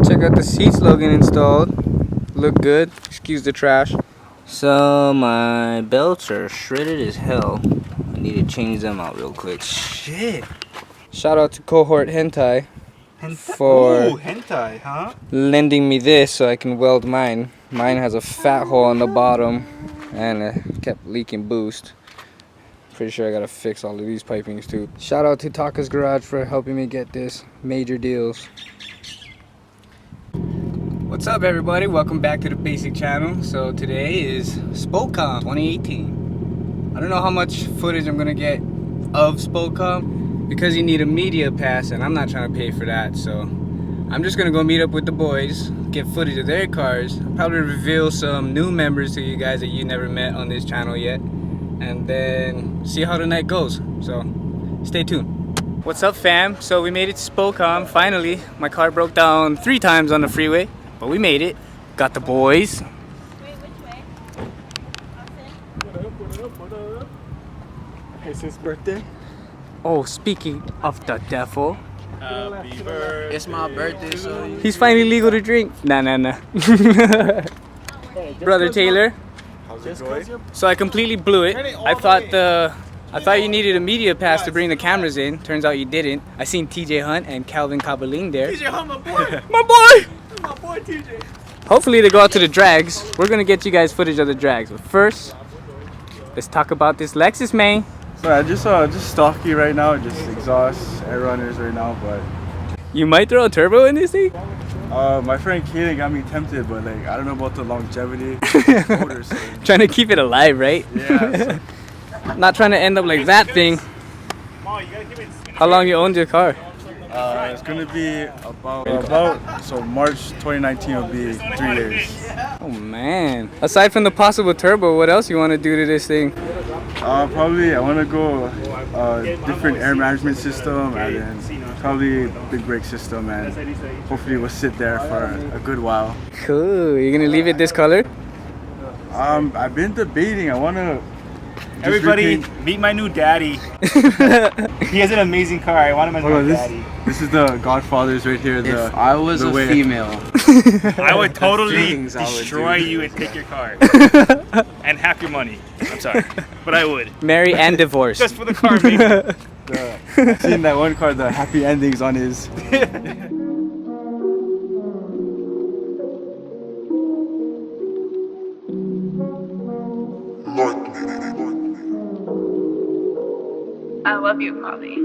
Check out the seats Logan installed. Look good. Excuse the trash. So my belts are shredded as hell. I need to change them out real quick. Shit. Shout out to Cohort Hentai for hentai, huh? lending me this so I can weld mine. Mine has a fat hole on the bottom and it kept leaking boost. Pretty sure I gotta fix all of these pipings too. Shout out to Taka's Garage for helping me get this. Major deals. What's up everybody? Welcome back to the Basic channel. So today is Spocom 2018. I don't know how much footage I'm gonna get of Spocom because you need a media pass and I'm not trying to pay for that. So I'm just gonna go meet up with the boys, get footage of their cars, probably reveal some new members to you guys that you never met on this channel yet, and then see how the night goes. So stay tuned. What's up fam? So we made it to Spocom finally. My car broke down 3 times on the freeway, but we made it. Got the boys. Wait, which way? Austin? It's his birthday. Oh, speaking of the devil, Happy birthday. It's my birthday, so he's finally legal to drink. Nah. Brother Taylor. how's it going? So I completely blew it. I thought you needed a media pass to bring the cameras in. Turns out you didn't. I seen TJ Hunt and Calvin Cabaling there. TJ Hunt, my boy. My boy! My boy, TJ. Hopefully they go out to the drags. We're gonna get you guys footage of the drags. But first, let's talk about this Lexus, man. So I just stocky right now, just exhaust, air runners right now, but You might throw a turbo in this thing? my friend Kaden got me tempted, but like I don't know about the longevity. Motor, so. Trying to keep it alive, right? Yeah. Not trying to end up like that thing. How long you owned your car? It's gonna be about so March 2019 will be 3 years. Oh man. Aside from the possible turbo, what else you want to do to this thing? Probably I want to go different air management system and then probably big brake system, and hopefully we'll sit there for a good while. Cool. You're gonna leave it this color? I've been debating. I want to. Everybody, meet my new daddy. He has an amazing car. I want him as my daddy. This is the Godfathers right here. If I was a female, I would totally destroy you and take your car. And half your money. I'm sorry. But I would. Marry and divorce. Just for the car, maybe. I've seen that one car, the happy endings on his. I love you, Bobby.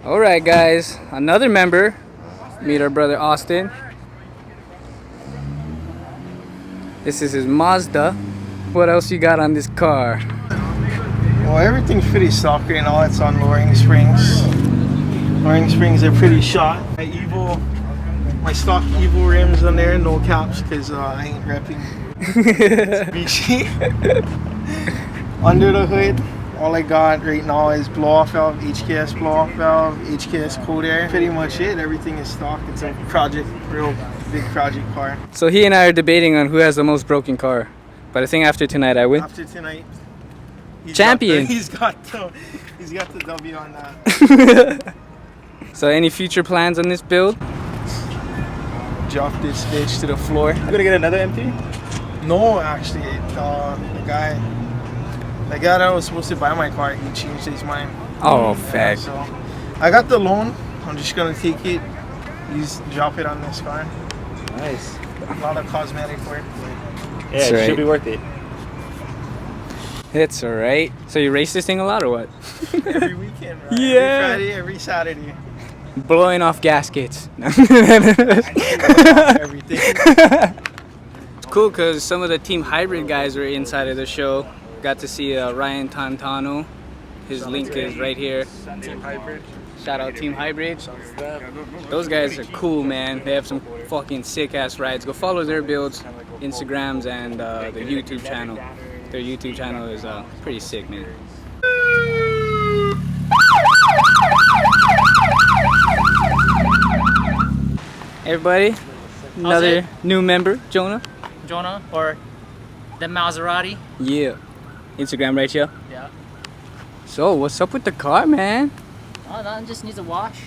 Alright guys, another member. Meet our brother Austin. This is his Mazda. What else you got on this car? Well, everything's pretty stock right now. It's on lowering springs. Lowering springs are pretty shot. My stock Evil rims on there, no caps, because I ain't repping BC. Under the hood, all I got right now is blow-off valve, HKS blow-off valve, HKS cold air. Pretty much it. Everything is stock. It's a project, real big project car. So he and I are debating on who has the most broken car. But I think after tonight I win. After tonight, Champion. He's got the W on that. So any future plans on this build? Drop this bitch to the floor. You gonna get another MT? No, actually, the guy that was supposed to buy my car, he changed his mind. Oh, fact. So I got the loan. I'm just gonna take it, drop it on this car. Nice. A lot of cosmetic work. Yeah, That's it right. should be worth it. It's alright. So you race this thing a lot or what? Every weekend, right? Yeah. Every Friday, every Saturday. Blowing off gaskets. Everything. It's cool because some of the Team Hybrid guys were inside of the show. Got to see Ryan Tantano. His link is right here. Team Hybrid. Shout out Team Hybrid. Those guys are cool, man. They have some fucking sick ass rides. Go follow their builds, Instagrams, and the YouTube channel. Their YouTube channel is pretty sick, man. Everybody, another new member, Jonah. Jonah, or the Maserati. Yeah. Instagram right here. Yeah. So, what's up with the car, man? Oh, nothing, just needs a wash.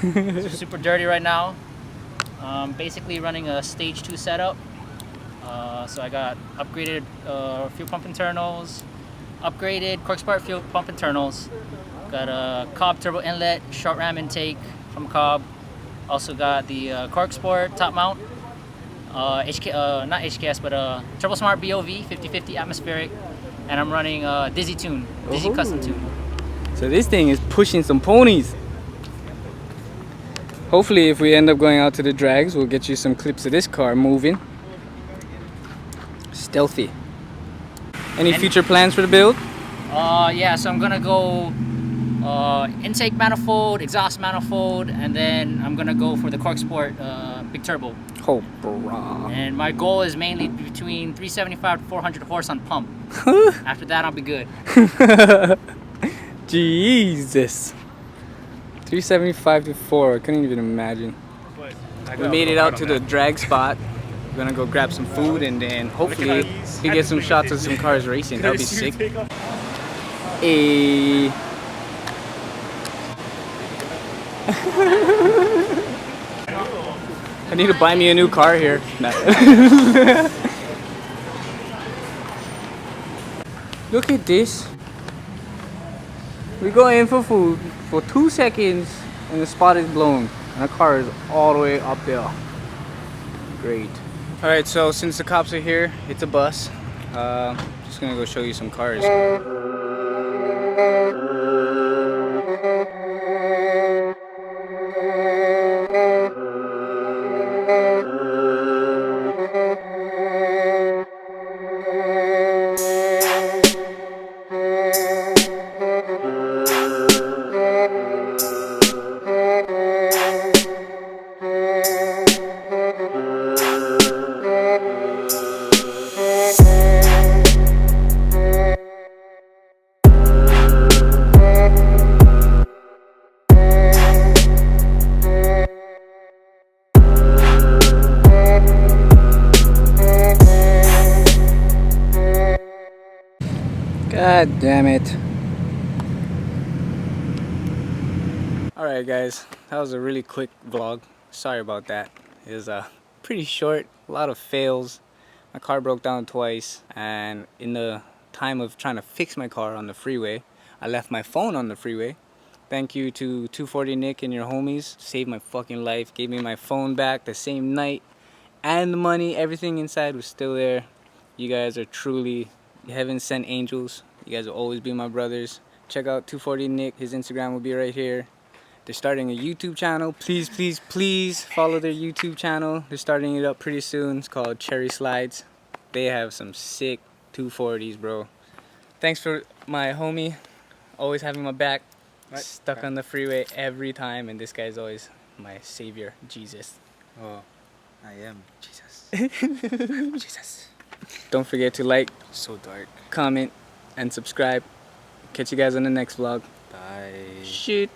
It's super dirty right now. Basically running a stage 2 setup. So I got upgraded fuel pump internals, upgraded cork spark fuel pump internals. Got a Cobb turbo inlet, short ram intake from Cobb. Also got the cork sport top mount. Not HKS, but Turbo Smart BOV 50/50 atmospheric. And I'm running Dizzy Tune, Dizzy Custom Tune. So this thing is pushing some ponies. Hopefully if we end up going out to the drags, we'll get you some clips of this car moving. Stealthy. Any future plans for the build? Yeah, so I'm gonna go intake manifold, exhaust manifold, and then I'm gonna go for the cork sport big turbo. Oh, brah. And my goal is mainly between 375 to 400 horse on pump. After that, I'll be good. Jesus. 375 to 4, I couldn't even imagine. We made it out to the drag spot. We're gonna go grab some food and then hopefully we get some shots of some cars racing. That'll be sick. Hey. I need to buy me a new car here. Look at this. We go in for food for 2 seconds and the spot is blown. And the car is all the way up there. Great. Alright, so since the cops are here, it's a bus. Just gonna go show you some cars. God damn it. Alright guys, that was a really quick vlog. Sorry about that. It was pretty short, a lot of fails. My car broke down twice, and in the time of trying to fix my car on the freeway, I left my phone on the freeway. Thank you to 240 Nick and your homies. Saved my fucking life, gave me my phone back the same night, and the money, everything inside was still there. You guys are truly heaven sent angels. You guys will always be my brothers. Check out 240 Nick, his Instagram will be right here. They're starting a YouTube channel. Please, please, please follow their YouTube channel. They're starting it up pretty soon. It's called Cherry Slides. They have some sick 240s, bro. Thanks for my homie, always having my back. Stuck on the freeway every time, and this guy's always my savior, Jesus. Oh, I am Jesus. Jesus. Don't forget to like, So dark. comment, and subscribe. Catch you guys on the next vlog. Bye. Shit.